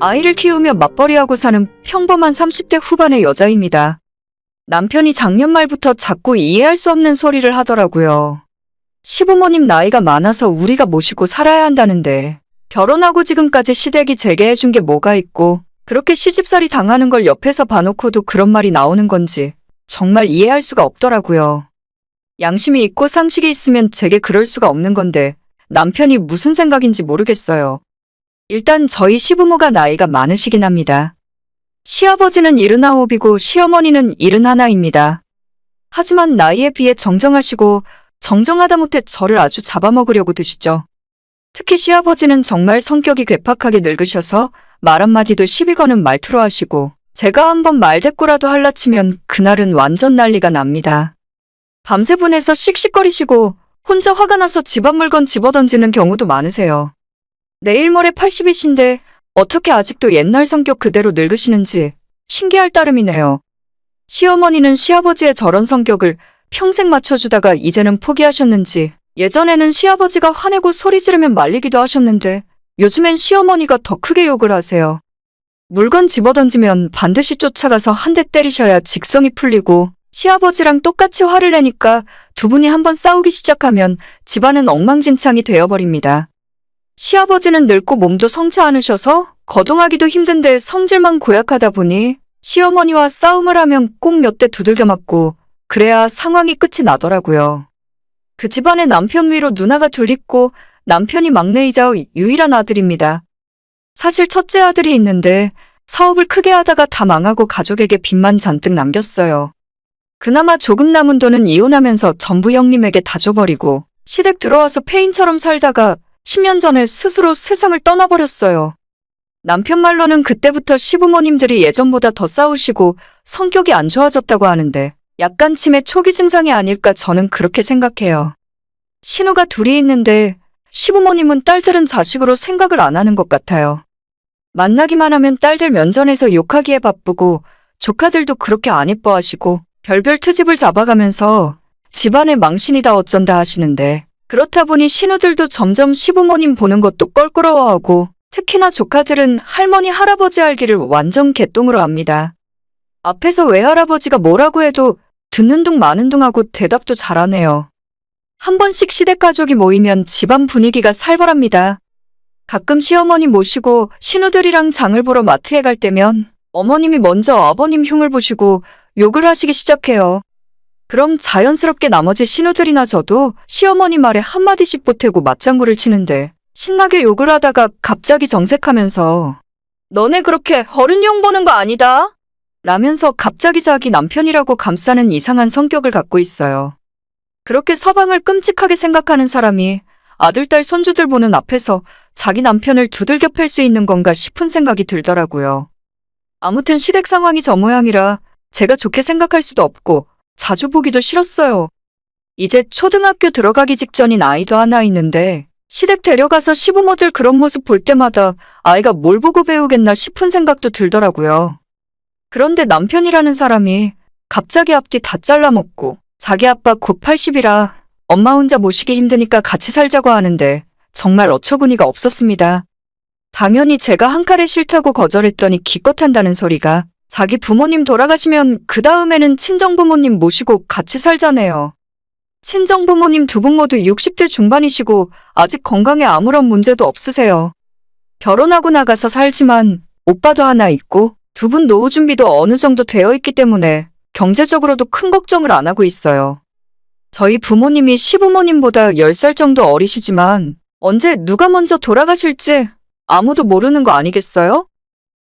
아이를 키우며 맞벌이하고 사는 평범한 30대 후반의 여자입니다. 남편이 작년 말부터 자꾸 이해할 수 없는 소리를 하더라고요. 시부모님 나이가 많아서 우리가 모시고 살아야 한다는데 결혼하고 지금까지 시댁이 제게 해준 게 뭐가 있고 그렇게 시집살이 당하는 걸 옆에서 봐놓고도 그런 말이 나오는 건지 정말 이해할 수가 없더라고요. 양심이 있고 상식이 있으면 제게 그럴 수가 없는 건데 남편이 무슨 생각인지 모르겠어요. 일단 저희 시부모가 나이가 많으시긴 합니다. 시아버지는 79이고 시어머니는 71입니다. 하지만 나이에 비해 정정하시고 정정하다 못해 저를 아주 잡아먹으려고 드시죠. 특히 시아버지는 정말 성격이 괴팍하게 늙으셔서 말 한마디도 시비 거는 말투로 하시고 제가 한번 말대꾸라도 할라치면 그날은 완전 난리가 납니다. 밤새 분해서 씩씩거리시고 혼자 화가 나서 집안 물건 집어던지는 경우도 많으세요. 내일 모레 80이신데 어떻게 아직도 옛날 성격 그대로 늙으시는지 신기할 따름이네요. 시어머니는 시아버지의 저런 성격을 평생 맞춰주다가 이제는 포기하셨는지 예전에는 시아버지가 화내고 소리 지르면 말리기도 하셨는데 요즘엔 시어머니가 더 크게 욕을 하세요. 물건 집어던지면 반드시 쫓아가서 한 대 때리셔야 직성이 풀리고 시아버지랑 똑같이 화를 내니까 두 분이 한번 싸우기 시작하면 집안은 엉망진창이 되어버립니다. 시아버지는 늙고 몸도 성치 않으셔서 거동하기도 힘든데 성질만 고약하다 보니 시어머니와 싸움을 하면 꼭 몇 대 두들겨 맞고 그래야 상황이 끝이 나더라고요. 그 집안에 남편 위로 누나가 둘 있고 남편이 막내이자 유일한 아들입니다. 사실 첫째 아들이 있는데 사업을 크게 하다가 다 망하고 가족에게 빚만 잔뜩 남겼어요. 그나마 조금 남은 돈은 이혼하면서 전부 형님에게 다 줘버리고 시댁 들어와서 폐인처럼 살다가 10년 전에 스스로 세상을 떠나버렸어요. 남편 말로는 그때부터 시부모님들이 예전보다 더 싸우시고 성격이 안 좋아졌다고 하는데 약간 치매 초기 증상이 아닐까 저는 그렇게 생각해요. 신우가 둘이 있는데 시부모님은 딸들은 자식으로 생각을 안 하는 것 같아요. 만나기만 하면 딸들 면전에서 욕하기에 바쁘고 조카들도 그렇게 안 예뻐하시고 별별 트집을 잡아가면서 집안의 망신이다 어쩐다 하시는데 그렇다 보니 신우들도 점점 시부모님 보는 것도 껄끄러워하고 특히나 조카들은 할머니 할아버지 알기를 완전 개똥으로 합니다. 앞에서 외할아버지가 뭐라고 해도 듣는 둥 마는 둥 하고 대답도 잘하네요. 한 번씩 시댁 가족이 모이면 집안 분위기가 살벌합니다. 가끔 시어머니 모시고 신우들이랑 장을 보러 마트에 갈 때면 어머님이 먼저 아버님 흉을 보시고 욕을 하시기 시작해요. 그럼 자연스럽게 나머지 신우들이나 저도 시어머니 말에 한마디씩 보태고 맞장구를 치는데 신나게 욕을 하다가 갑자기 정색하면서 너네 그렇게 어른 용 보는 거 아니다? 라면서 갑자기 자기 남편이라고 감싸는 이상한 성격을 갖고 있어요. 그렇게 서방을 끔찍하게 생각하는 사람이 아들, 딸, 손주들 보는 앞에서 자기 남편을 두들겨 팰 수 있는 건가 싶은 생각이 들더라고요. 아무튼 시댁 상황이 저 모양이라 제가 좋게 생각할 수도 없고 자주 보기도 싫었어요. 이제 초등학교 들어가기 직전인 아이도 하나 있는데 시댁 데려가서 시부모들 그런 모습 볼 때마다 아이가 뭘 보고 배우겠나 싶은 생각도 들더라고요. 그런데 남편이라는 사람이 갑자기 앞뒤 다 잘라먹고 자기 아빠 곧 80이라 엄마 혼자 모시기 힘드니까 같이 살자고 하는데 정말 어처구니가 없었습니다. 당연히 제가 한 칼에 싫다고 거절했더니 기껏 한다는 소리가 자기 부모님 돌아가시면 그 다음에는 친정부모님 모시고 같이 살자네요. 친정부모님 두 분 모두 60대 중반이시고 아직 건강에 아무런 문제도 없으세요. 결혼하고 나가서 살지만 오빠도 하나 있고 두 분 노후 준비도 어느 정도 되어 있기 때문에 경제적으로도 큰 걱정을 안 하고 있어요. 저희 부모님이 시부모님보다 10살 정도 어리시지만 언제 누가 먼저 돌아가실지 아무도 모르는 거 아니겠어요?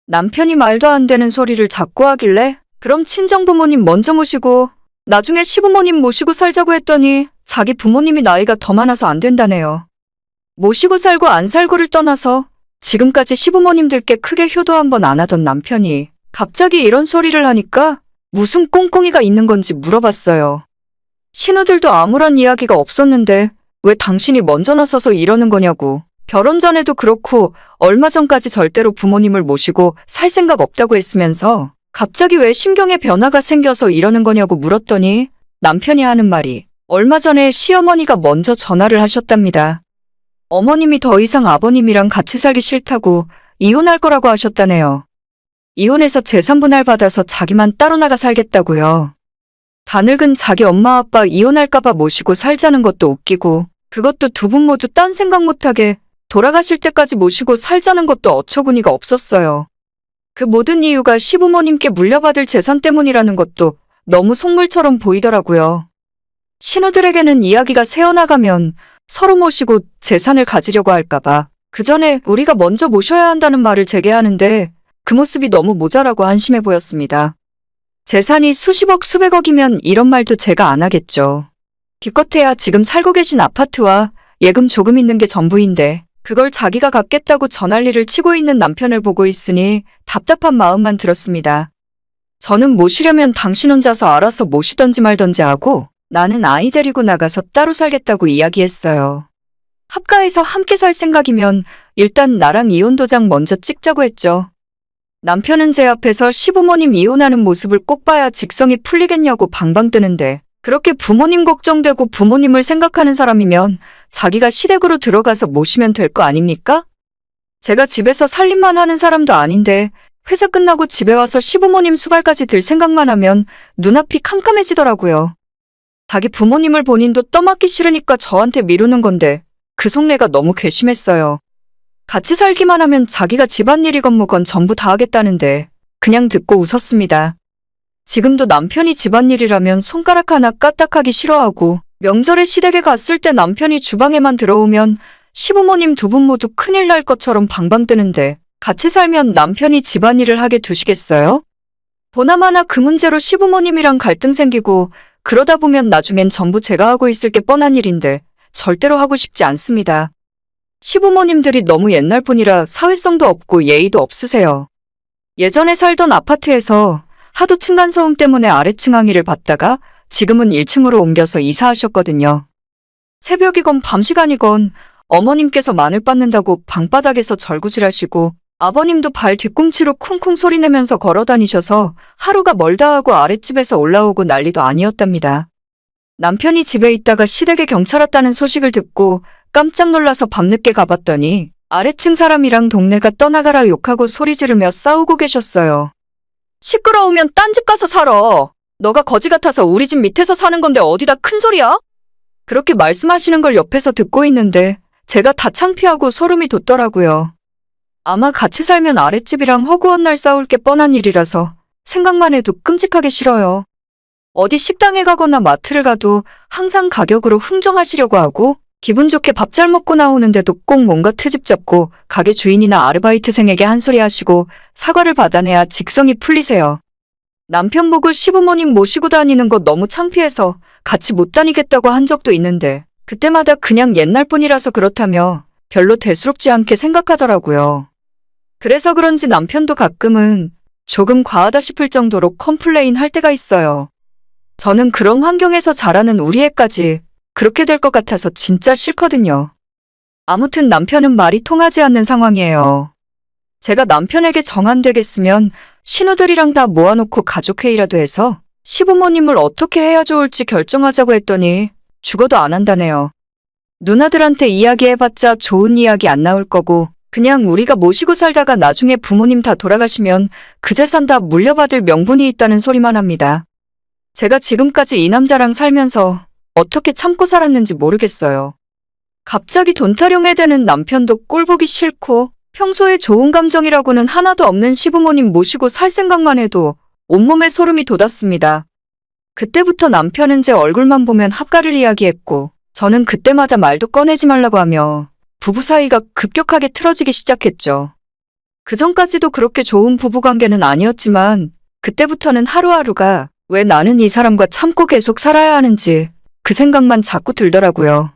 남편이 말도 안 되는 소리를 자꾸 하길래 그럼 친정부모님 먼저 모시고 나중에 시부모님 모시고 살자고 했더니 자기 부모님이 나이가 더 많아서 안 된다네요. 모시고 살고 안 살고를 떠나서 지금까지 시부모님들께 크게 효도 한 번 안 하던 남편이 갑자기 이런 소리를 하니까 무슨 꽁꽁이가 있는 건지 물어봤어요. 신우들도 아무런 이야기가 없었는데 왜 당신이 먼저 나서서 이러는 거냐고. 결혼 전에도 그렇고 얼마 전까지 절대로 부모님을 모시고 살 생각 없다고 했으면서 갑자기 왜 심경에 변화가 생겨서 이러는 거냐고 물었더니 남편이 하는 말이 얼마 전에 시어머니가 먼저 전화를 하셨답니다. 어머님이 더 이상 아버님이랑 같이 살기 싫다고 이혼할 거라고 하셨다네요. 이혼해서 재산 분할 받아서 자기만 따로 나가 살겠다고요. 다 늙은 자기 엄마 아빠 이혼할까봐 모시고 살자는 것도 웃기고, 그것도 두 분 모두 딴 생각 못하게 돌아가실 때까지 모시고 살자는 것도 어처구니가 없었어요. 그 모든 이유가 시부모님께 물려받을 재산 때문이라는 것도 너무 속물처럼 보이더라고요. 신우들에게는 이야기가 새어나가면 서로 모시고 재산을 가지려고 할까봐 그 전에 우리가 먼저 모셔야 한다는 말을 제게 하는데 그 모습이 너무 모자라고 한심해 보였습니다. 재산이 수십억 수백억이면 이런 말도 제가 안 하겠죠. 기껏해야 지금 살고 계신 아파트와 예금 조금 있는 게 전부인데 그걸 자기가 갖겠다고 전화리를 치고 있는 남편을 보고 있으니 답답한 마음만 들었습니다. 저는 모시려면 당신 혼자서 알아서 모시던지 말던지 하고 나는 아이 데리고 나가서 따로 살겠다고 이야기했어요. 합가해서 함께 살 생각이면 일단 나랑 이혼 도장 먼저 찍자고 했죠. 남편은 제 앞에서 시부모님 이혼하는 모습을 꼭 봐야 직성이 풀리겠냐고 방방 뜨는데 그렇게 부모님 걱정되고 부모님을 생각하는 사람이면 자기가 시댁으로 들어가서 모시면 될 거 아닙니까? 제가 집에서 살림만 하는 사람도 아닌데 회사 끝나고 집에 와서 시부모님 수발까지 들 생각만 하면 눈앞이 캄캄해지더라고요. 자기 부모님을 본인도 떠맡기 싫으니까 저한테 미루는 건데 그 속내가 너무 괘씸했어요. 같이 살기만 하면 자기가 집안일이건 뭐건 전부 다 하겠다는데 그냥 듣고 웃었습니다. 지금도 남편이 집안일이라면 손가락 하나 까딱하기 싫어하고 명절에 시댁에 갔을 때 남편이 주방에만 들어오면 시부모님 두 분 모두 큰일 날 것처럼 방방 뜨는데 같이 살면 남편이 집안일을 하게 두시겠어요? 보나마나 그 문제로 시부모님이랑 갈등 생기고 그러다 보면 나중엔 전부 제가 하고 있을 게 뻔한 일인데 절대로 하고 싶지 않습니다. 시부모님들이 너무 옛날 분이라 사회성도 없고 예의도 없으세요. 예전에 살던 아파트에서 하도 층간소음 때문에 아래층 항의를 받다가 지금은 1층으로 옮겨서 이사하셨거든요. 새벽이건 밤시간이건 어머님께서 마늘 빻는다고 방바닥에서 절구질하시고 아버님도 발 뒤꿈치로 쿵쿵 소리내면서 걸어다니셔서 하루가 멀다 하고 아랫집에서 올라오고 난리도 아니었답니다. 남편이 집에 있다가 시댁에 경찰 왔다는 소식을 듣고 깜짝 놀라서 밤늦게 가봤더니 아래층 사람이랑 동네가 떠나가라 욕하고 소리 지르며 싸우고 계셨어요. 시끄러우면 딴 집 가서 살아. 너가 거지 같아서 우리 집 밑에서 사는 건데 어디다 큰 소리야? 그렇게 말씀하시는 걸 옆에서 듣고 있는데 제가 다 창피하고 소름이 돋더라고요. 아마 같이 살면 아랫집이랑 허구한 날 싸울 게 뻔한 일이라서 생각만 해도 끔찍하게 싫어요. 어디 식당에 가거나 마트를 가도 항상 가격으로 흥정하시려고 하고 기분 좋게 밥 잘 먹고 나오는데도 꼭 뭔가 트집 잡고 가게 주인이나 아르바이트생에게 한 소리 하시고 사과를 받아내야 직성이 풀리세요. 남편 보고 시부모님 모시고 다니는 거 너무 창피해서 같이 못 다니겠다고 한 적도 있는데 그때마다 그냥 옛날 분이라서 그렇다며 별로 대수롭지 않게 생각하더라고요. 그래서 그런지 남편도 가끔은 조금 과하다 싶을 정도로 컴플레인 할 때가 있어요. 저는 그런 환경에서 자라는 우리 애까지 그렇게 될 것 같아서 진짜 싫거든요. 아무튼 남편은 말이 통하지 않는 상황이에요. 제가 남편에게 정 안 되겠으면 신우들이랑 다 모아놓고 가족회의라도 해서 시부모님을 어떻게 해야 좋을지 결정하자고 했더니 죽어도 안 한다네요. 누나들한테 이야기해봤자 좋은 이야기 안 나올 거고 그냥 우리가 모시고 살다가 나중에 부모님 다 돌아가시면 그 재산 다 물려받을 명분이 있다는 소리만 합니다. 제가 지금까지 이 남자랑 살면서 어떻게 참고 살았는지 모르겠어요. 갑자기 돈 타령해 대는 남편도 꼴보기 싫고 평소에 좋은 감정이라고는 하나도 없는 시부모님 모시고 살 생각만 해도 온몸에 소름이 돋았습니다. 그때부터 남편은 제 얼굴만 보면 합가를 이야기했고 저는 그때마다 말도 꺼내지 말라고 하며 부부 사이가 급격하게 틀어지기 시작했죠. 그전까지도 그렇게 좋은 부부관계는 아니었지만 그때부터는 하루하루가 왜 나는 이 사람과 참고 계속 살아야 하는지 그 생각만 자꾸 들더라고요.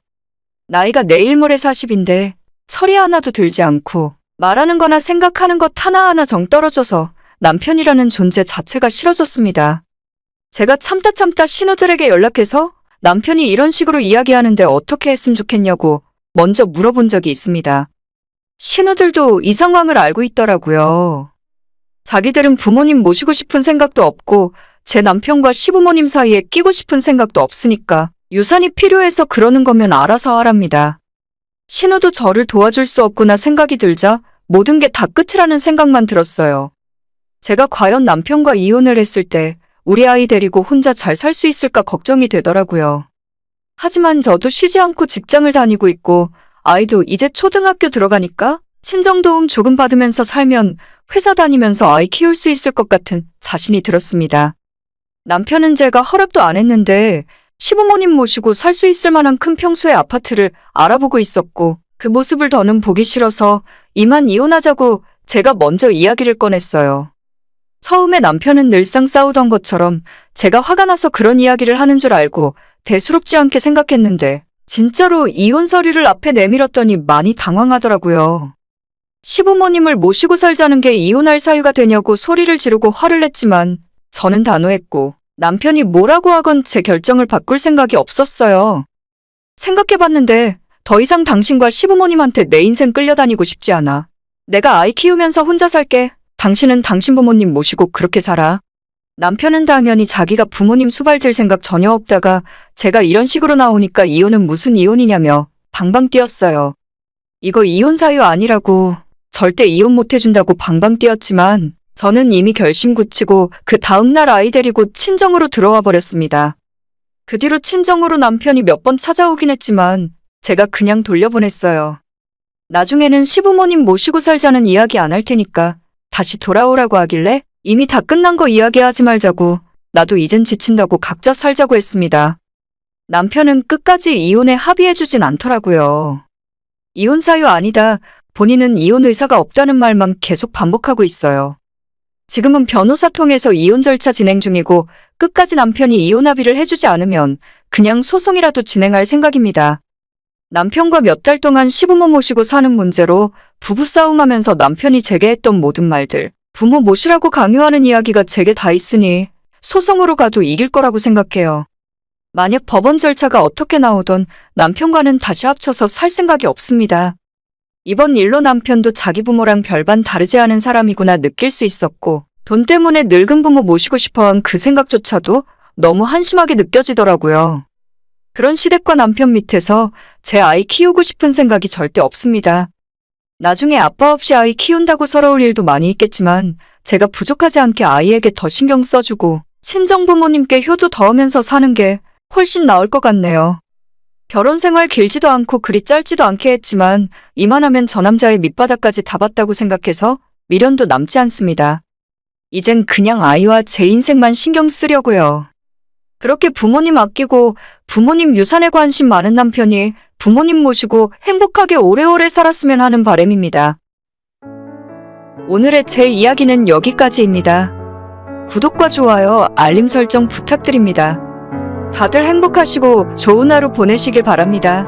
나이가 내일 모레 40인데 철이 하나도 들지 않고 말하는 거나 생각하는 것 하나하나 정 떨어져서 남편이라는 존재 자체가 싫어졌습니다. 제가 참다 신우들에게 연락해서 남편이 이런 식으로 이야기하는데 어떻게 했으면 좋겠냐고 먼저 물어본 적이 있습니다. 신우들도 이 상황을 알고 있더라고요. 자기들은 부모님 모시고 싶은 생각도 없고 제 남편과 시부모님 사이에 끼고 싶은 생각도 없으니까 유산이 필요해서 그러는 거면 알아서 하랍니다. 신우도 저를 도와줄 수 없구나 생각이 들자 모든 게 다 끝이라는 생각만 들었어요. 제가 과연 남편과 이혼을 했을 때 우리 아이 데리고 혼자 잘 살 수 있을까 걱정이 되더라고요. 하지만 저도 쉬지 않고 직장을 다니고 있고 아이도 이제 초등학교 들어가니까 친정도움 조금 받으면서 살면 회사 다니면서 아이 키울 수 있을 것 같은 자신이 들었습니다. 남편은 제가 허락도 안 했는데 시부모님 모시고 살 수 있을 만한 큰 평수의 아파트를 알아보고 있었고 그 모습을 더는 보기 싫어서 이만 이혼하자고 제가 먼저 이야기를 꺼냈어요. 처음에 남편은 늘상 싸우던 것처럼 제가 화가 나서 그런 이야기를 하는 줄 알고 대수롭지 않게 생각했는데 진짜로 이혼 서류를 앞에 내밀었더니 많이 당황하더라고요. 시부모님을 모시고 살자는 게 이혼할 사유가 되냐고 소리를 지르고 화를 냈지만 저는 단호했고 남편이 뭐라고 하건 제 결정을 바꿀 생각이 없었어요. 생각해봤는데 더 이상 당신과 시부모님한테 내 인생 끌려다니고 싶지 않아. 내가 아이 키우면서 혼자 살게. 당신은 당신 부모님 모시고 그렇게 살아. 남편은 당연히 자기가 부모님 수발들 생각 전혀 없다가 제가 이런 식으로 나오니까 이혼은 무슨 이혼이냐며 방방 뛰었어요. 이거 이혼 사유 아니라고 절대 이혼 못 해준다고 방방 뛰었지만 저는 이미 결심 굳히고 그 다음날 아이 데리고 친정으로 들어와 버렸습니다. 그 뒤로 친정으로 남편이 몇 번 찾아오긴 했지만 제가 그냥 돌려보냈어요. 나중에는 시부모님 모시고 살자는 이야기 안 할 테니까 다시 돌아오라고 하길래 이미 다 끝난 거 이야기하지 말자고 나도 이젠 지친다고 각자 살자고 했습니다. 남편은 끝까지 이혼에 합의해주진 않더라고요. 이혼 사유 아니다. 본인은 이혼 의사가 없다는 말만 계속 반복하고 있어요. 지금은 변호사 통해서 이혼 절차 진행 중이고 끝까지 남편이 이혼 합의를 해주지 않으면 그냥 소송이라도 진행할 생각입니다. 남편과 몇 달 동안 시부모 모시고 사는 문제로 부부싸움하면서 남편이 제게 했던 모든 말들, 부모 모시라고 강요하는 이야기가 제게 다 있으니 소송으로 가도 이길 거라고 생각해요. 만약 법원 절차가 어떻게 나오던 남편과는 다시 합쳐서 살 생각이 없습니다. 이번 일로 남편도 자기 부모랑 별반 다르지 않은 사람이구나 느낄 수 있었고 돈 때문에 늙은 부모 모시고 싶어한 그 생각조차도 너무 한심하게 느껴지더라고요. 그런 시댁과 남편 밑에서 제 아이 키우고 싶은 생각이 절대 없습니다. 나중에 아빠 없이 아이 키운다고 서러울 일도 많이 있겠지만 제가 부족하지 않게 아이에게 더 신경 써주고 친정 부모님께 효도 더하면서 사는 게 훨씬 나을 것 같네요. 결혼 생활 길지도 않고 그리 짧지도 않게 했지만 이만하면 저 남자의 밑바닥까지 다 봤다고 생각해서 미련도 남지 않습니다. 이젠 그냥 아이와 제 인생만 신경 쓰려고요. 그렇게 부모님 아끼고 부모님 유산에 관심 많은 남편이 부모님 모시고 행복하게 오래오래 살았으면 하는 바람입니다. 오늘의 제 이야기는 여기까지입니다. 구독과 좋아요, 알림 설정 부탁드립니다. 다들 행복하시고 좋은 하루 보내시길 바랍니다.